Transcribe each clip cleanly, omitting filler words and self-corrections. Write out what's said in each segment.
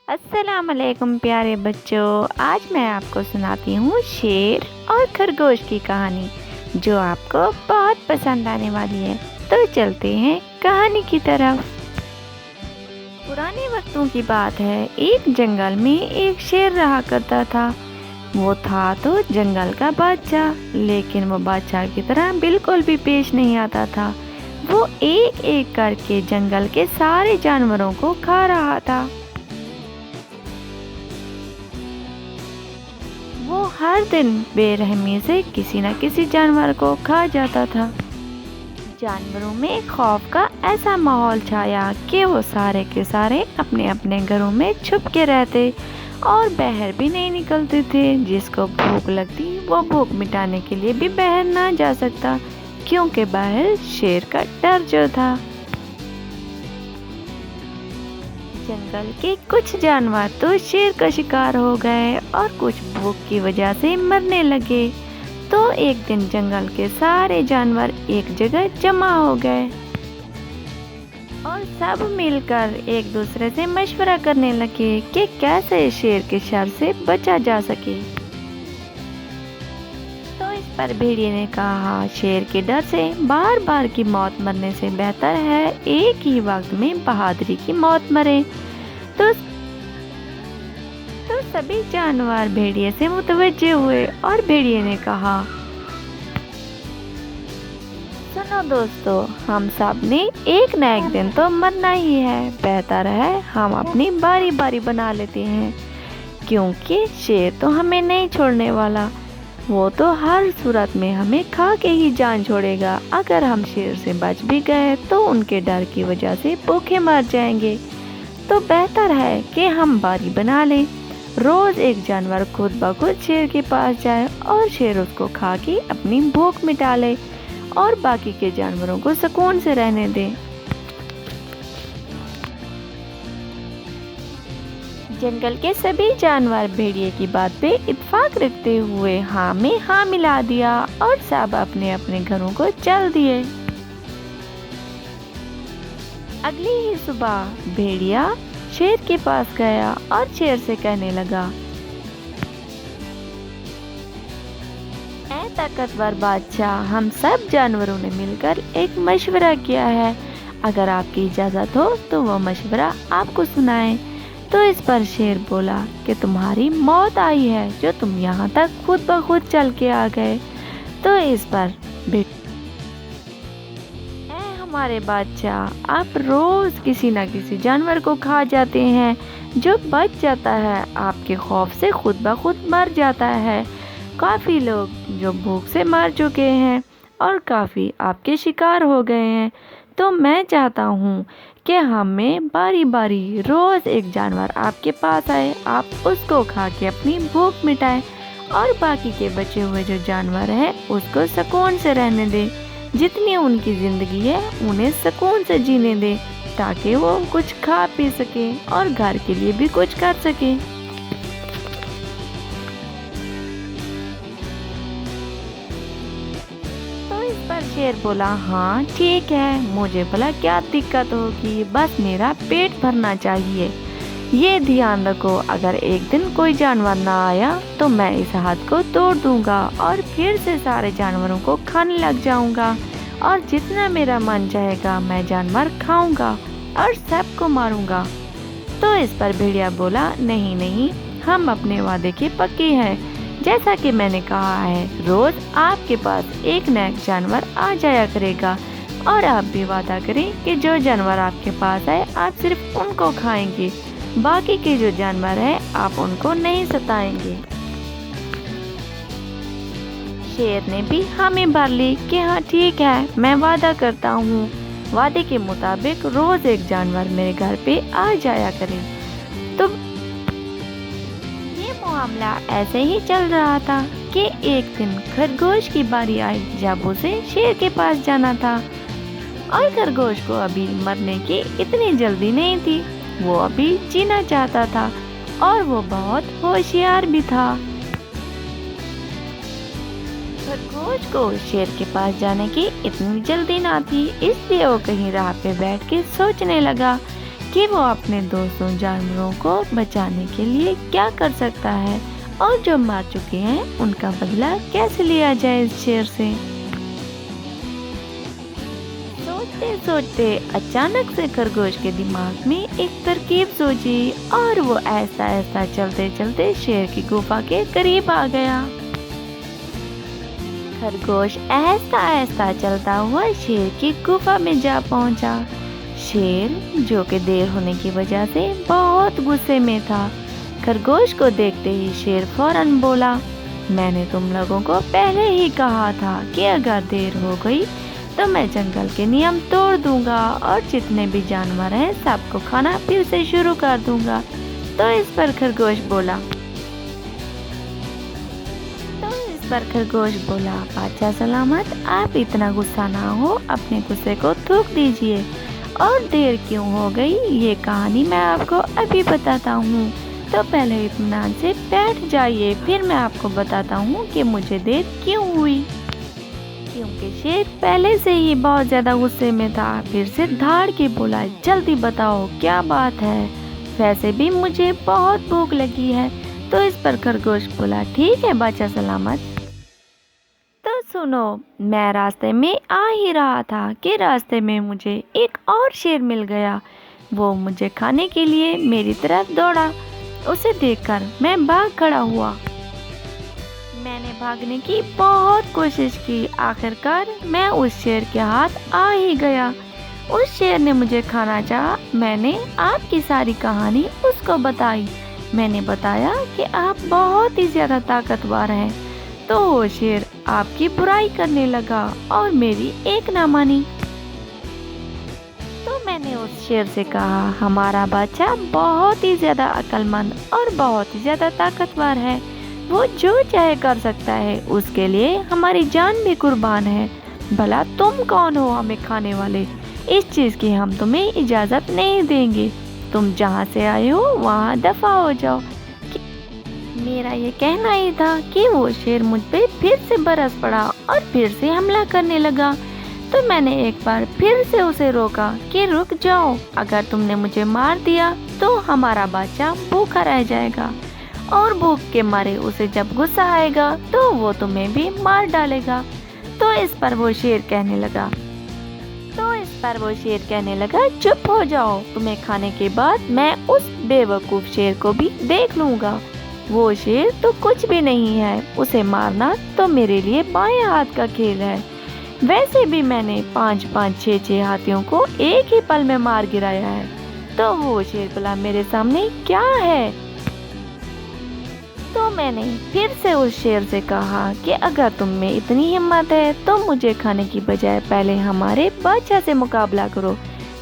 السلام علیکم پیارے بچوں، آج میں آپ کو سناتی ہوں شیر اور خرگوش کی کہانی جو آپ کو بہت پسند آنے والی ہے۔ تو چلتے ہیں کہانی کی طرف۔ پرانے وقتوں کی بات ہے، ایک جنگل میں ایک شیر رہا کرتا تھا۔ وہ تھا تو جنگل کا بادشاہ، لیکن وہ بادشاہ کی طرح بالکل بھی پیش نہیں آتا تھا۔ وہ ایک ایک کر کے جنگل کے سارے جانوروں کو کھا رہا تھا۔ وہ ہر دن بے رحمی سے کسی نہ کسی جانور کو کھا جاتا تھا۔ جانوروں میں خوف کا ایسا ماحول چھایا کہ وہ سارے کے سارے اپنے اپنے گھروں میں چھپ کے رہتے اور باہر بھی نہیں نکلتے تھے۔ جس کو بھوک لگتی وہ بھوک مٹانے کے لیے بھی باہر نہ جا سکتا، کیونکہ باہر شیر کا ڈر جو تھا۔ جنگل کے کچھ جانور تو شیر کا شکار ہو گئے اور کچھ بھوک کی وجہ سے مرنے لگے۔ تو ایک دن جنگل کے سارے جانور ایک جگہ جمع ہو گئے اور سب مل کر ایک دوسرے سے مشورہ کرنے لگے کہ کیسے شیر کے شر سے بچا جا سکے۔ تو اس پر بھیڑیے نے کہا، شیر کے ڈر سے بار بار کی موت مرنے سے بہتر ہے ایک ہی وقت میں بہادری کی موت مرے۔ تو سبھی جانور بھیڑیے سے متوجہ ہوئے اور بھیڑیے نے کہا، سنو دوستو، ہم سب نے ایک نہ ایک دن تو مرنا ہی ہے، بہتر ہے ہم اپنی باری باری بنا لیتے ہیں، کیونکہ شیر تو ہمیں نہیں چھوڑنے والا۔ وہ تو ہر صورت میں ہمیں کھا کے ہی جان چھوڑے گا۔ اگر ہم شیر سے بچ بھی گئے تو ان کے ڈر کی وجہ سے بھوکے مر جائیں گے۔ تو بہتر ہے کہ ہم باری بنا لیں، روز ایک جانور خود بخود شیر کے پاس جائے اور شیر اس کو کھا کے اپنی بھوک مٹا لے اور باقی کے جانوروں کو سکون سے رہنے دے۔ جنگل کے سبھی جانور بھیڑیے کی بات پہ اتفاق رکھتے ہوئے ہاں میں ہاں ملا دیا اور سب اپنے اپنے گھروں کو چل دیے۔ اگلی ہی صبح بھیڑیا شیر کے پاس گیا اور شیر سے کہنے لگا، اے طاقتور بادشاہ، ہم سب جانوروں نے مل کر ایک مشورہ کیا ہے، اگر آپ کی اجازت ہو تو وہ مشورہ آپ کو سنائیں۔ تو اس پر شیر بولا کہ تمہاری موت آئی ہے جو تم یہاں تک خود بخود چل کے آ گئے۔ تو اس پر اے ہمارے بادشاہ، آپ روز کسی نہ کسی جانور کو کھا جاتے ہیں، جو بچ جاتا ہے آپ کے خوف سے خود بخود مر جاتا ہے۔ کافی لوگ جو بھوک سے مر چکے ہیں اور کافی آپ کے شکار ہو گئے ہیں۔ تو میں چاہتا ہوں کہ ہمیں باری باری روز ایک جانور آپ کے پاس آئے، آپ اس کو کھا کے اپنی بھوک مٹائیں اور باقی کے بچے ہوئے جو جانور ہیں اس کو سکون سے رہنے دیں، جتنی ان کی زندگی ہے انہیں سکون سے جینے دیں، تاکہ وہ کچھ کھا پی سکیں اور گھر کے لیے بھی کچھ کر سکیں۔ شیر بولا، ہاں ٹھیک ہے، مجھے بھلا کیا دقت ہوگی، بس میرا پیٹ بھرنا چاہیے۔ یہ دھیان رکھو، اگر ایک دن کوئی جانور نہ آیا تو میں اس حد کو توڑ دوں گا اور پھر سے سارے جانوروں کو کھانے لگ جاؤں گا، اور جتنا میرا من چاہے گا میں جانور کھاؤں گا اور سب کو ماروں گا۔ تو اس پر بھیڑیا بولا، نہیں نہیں، ہم اپنے وعدے کے پکے ہیں، جیسا کہ میں نے کہا ہے روز آپ کے پاس ایک نہ ایک جانور آ جایا کرے گا، اور آپ بھی وعدہ کریں کہ جو جانور آپ کے پاس آئے آپ صرف ان کو کھائیں گے، باقی کے جو جانور ہیں آپ ان کو نہیں ستائیں گے۔ شیر نے بھی حامی بھر لی کہ ہاں ٹھیک ہے، میں وعدہ کرتا ہوں، وعدے کے مطابق روز ایک جانور میرے گھر پہ آ جایا کرے۔ تو معاملہ ایسے ہی چل رہا تھا کہ ایک دن خرگوش کی باری آئی جب اسے شیر کے پاس جانا تھا، اور خرگوش کو ابھی مرنے کی اتنی جلدی نہیں تھی، وہ ابھی جینا چاہتا تھا اور وہ بہت ہوشیار بھی تھا۔ خرگوش کو شیر کے پاس جانے کی اتنی جلدی نہ تھی، اس لیے وہ کہیں راہ پہ بیٹھ کے سوچنے لگا कि वो अपने दोस्तों जानवरों को बचाने के लिए क्या कर सकता है और जो मार चुके हैं उनका बदला कैसे लिया जाए इस शेर से। सोचते सोचते अचानक से खरगोश के दिमाग में एक तरकीब सूझी और वो ऐसा ऐसा चलते चलते शेर की गुफा के करीब आ गया। खरगोश ऐसा ऐसा चलता हुआ शेर की गुफा में जा पहुंचा। शेर, जो कि देर होने की वजह से बहुत गुस्से में था, खरगोश को देखते ही शेर फौरन बोला, मैंने तुम लोगों को पहले ही कहा था कि अगर देर हो गई तो मैं जंगल के नियम तोड़ दूंगा और जितने भी जानवर हैं सबको खाना फिर से शुरू कर दूंगा। तो इस पर खरगोश बोला बादशाह सलामत, आप इतना गुस्सा ना हो, अपने गुस्से को थूक दीजिए। और देर क्यों हो गई ये कहानी मैं आपको अभी बताता हूँ, तो पहले इत्मीनान से बैठ जाइए, फिर मैं आपको बताता हूँ कि मुझे देर क्यों हुई। क्योंकि शेर पहले से ही बहुत ज्यादा गुस्से में था। फिर से धाड़ के बोला, जल्दी बताओ क्या बात है, वैसे भी मुझे बहुत भूख लगी है। तो इस पर खरगोश बोला, ठीक है बादशाह सलामत, तो सुनो, मैं रास्ते में आ ही रहा था कि रास्ते में मुझे एक और शेर मिल गया। वो मुझे खाने के लिए मेरी तरफ दौड़ा। उसे देखकर मैं भाग खड़ा हुआ। मैंने भागने की बहुत कोशिश की, आखिरकार मैं उस शेर के हाथ आ ही गया। उस शेर ने मुझे खाना चाहा। मैंने आपकी सारी कहानी उसको बताई। मैंने बताया कि आप बहुत ही ज्यादा ताकतवर हैं। तो वो शेर आपकी बुराई करने लगा और मेरी एक ना मानी। तो मैंने उस शेर से कहा, हमारा बादशाह बहुत ही ज्यादा अक्लमंद और बहुत ही ज्यादा ताकतवर है, वो जो चाहे कर सकता है, उसके लिए हमारी जान भी कुर्बान है। भला तुम कौन हो हमें खाने वाले, इस चीज की हम तुम्हें इजाजत नहीं देंगे। तुम जहाँ से आए हो वहाँ दफा हो जाओ। मेरा ये कहना ही था कि वो शेर मुझ पे फिर से बरस पड़ा और फिर से हमला करने लगा। तो मैंने एक बार फिर से उसे रोका कि रुक जाओ, अगर तुमने मुझे मार दिया तो हमारा बादशाह भूखा रह जाएगा और भूख के मारे उसे जब गुस्सा आएगा तो वो तुम्हें भी मार डालेगा। तो इस पर वो शेर कहने लगा, चुप हो जाओ, तुम्हें खाने के बाद मैं उस बेवकूफ शेर को भी देख लूंगा। वो शेर तो कुछ भी नहीं है, उसे मारना तो मेरे लिए बाएं हाथ का खेल है। वैसे भी मैंने 5-5, 6-6 हाथियों को एक ही पल में मार गिराया है। तो वो शेर बोला, मेरे सामने क्या है। तो मैंने फिर से उस शेर से कहा कि अगर तुम में इतनी हिम्मत है तो मुझे खाने की बजाय पहले हमारे बादशाह से मुकाबला करो।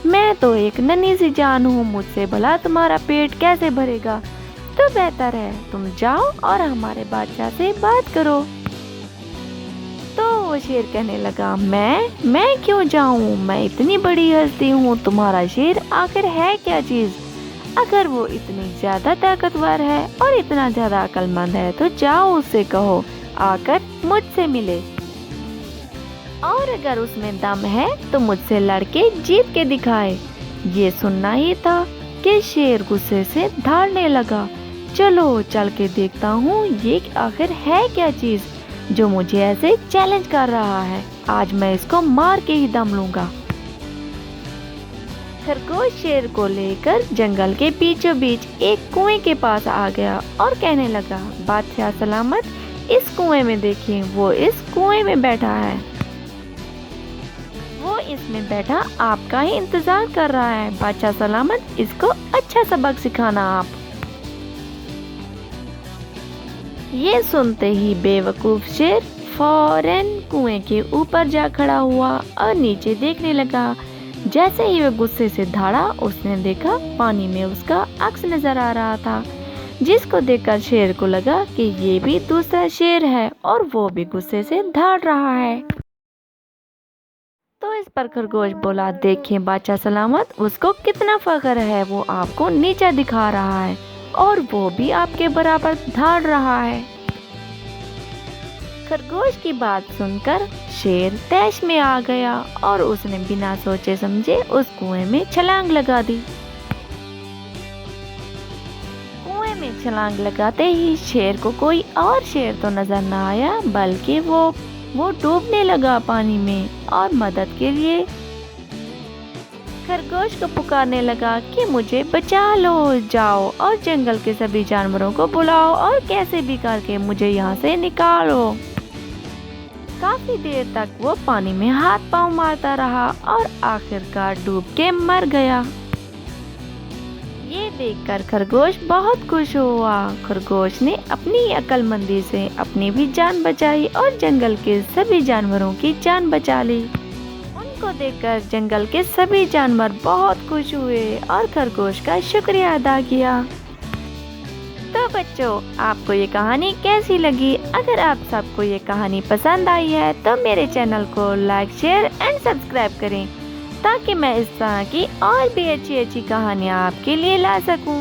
मैं तो एक नन्ही सी जान हूँ, मुझसे भला तुम्हारा पेट कैसे भरेगा। तो बेहतर है तुम जाओ और हमारे बादशाह से बात करो। तो वो शेर कहने लगा, मैं क्यों जाऊँ, मैं इतनी बड़ी हस्ती हूँ, तुम्हारा शेर आखिर है क्या चीज। अगर वो इतनी ज्यादा ताकतवर है और इतना ज्यादा अक्लमंद है तो जाओ उससे कहो आकर मुझसे मिले, और अगर उसमें दम है तो मुझसे लड़के जीत के दिखाए। ये सुनना ही था कि शेर गुस्से से धाड़ने लगा। चलो चल के देखता हूँ ये आखिर है क्या चीज जो मुझे ऐसे चैलेंज कर रहा है। आज मैं इसको मार के ही दम लूंगा। खरगोश शेर को लेकर जंगल के बीचों बीच एक कुएं के पास आ गया और कहने लगा, बादशाह सलामत, इस कुएं में देखिए, वो इस कुएं में बैठा है। वो इसमें बैठा आपका ही इंतजार कर रहा है। बादशाह सलामत, इसको अच्छा सबक सिखाना आप। ये सुनते ही बेवकूफ शेर फौरन कुएं के ऊपर जा खड़ा हुआ और नीचे देखने लगा। जैसे ही वह गुस्से से धाड़ा, उसने देखा पानी में उसका अक्स नजर आ रहा था, जिसको देखकर शेर को लगा कि ये भी दूसरा शेर है और वो भी गुस्से से धाड़ रहा है। तो इस पर खरगोश बोला, देखें बादशाह सलामत, उसको कितना फख्र है, वो आपको नीचा दिखा रहा है और वो भी आपके बराबर धाड़ रहा है। खरगोश की बात सुनकर शेर तैश में आ गया और उसने बिना सोचे समझे उस कुएं में छलांग लगा दी। में छलांग लगाते ही शेर को कोई और शेर तो नजर न आया, बल्कि वो डूबने लगा पानी में और मदद के लिए खरगोश को पुकारने लगा कि मुझे बचा लो, जाओ और जंगल के सभी जानवरों को बुलाओ और कैसे भी करके मुझे यहाँ से निकालो। काफी देर तक वो पानी में हाथ पांव मारता रहा और आखिरकार डूब के मर गया। ये देखकर खरगोश बहुत खुश हुआ। खरगोश ने अपनी अक्लमंदी से अपनी भी जान बचाई और जंगल के सभी जानवरों की जान बचा ली। उनको देखकर जंगल के सभी जानवर बहुत खुश हुए और खरगोश का शुक्रिया अदा किया। तो बच्चों, आपको ये कहानी कैसी लगी? अगर आप सबको ये कहानी पसंद आई है तो मेरे चैनल को लाइक, शेयर एंड सब्सक्राइब करें, ताकि मैं इस तरह की और भी अच्छी अच्छी कहानियाँ आपके लिए ला सकूं।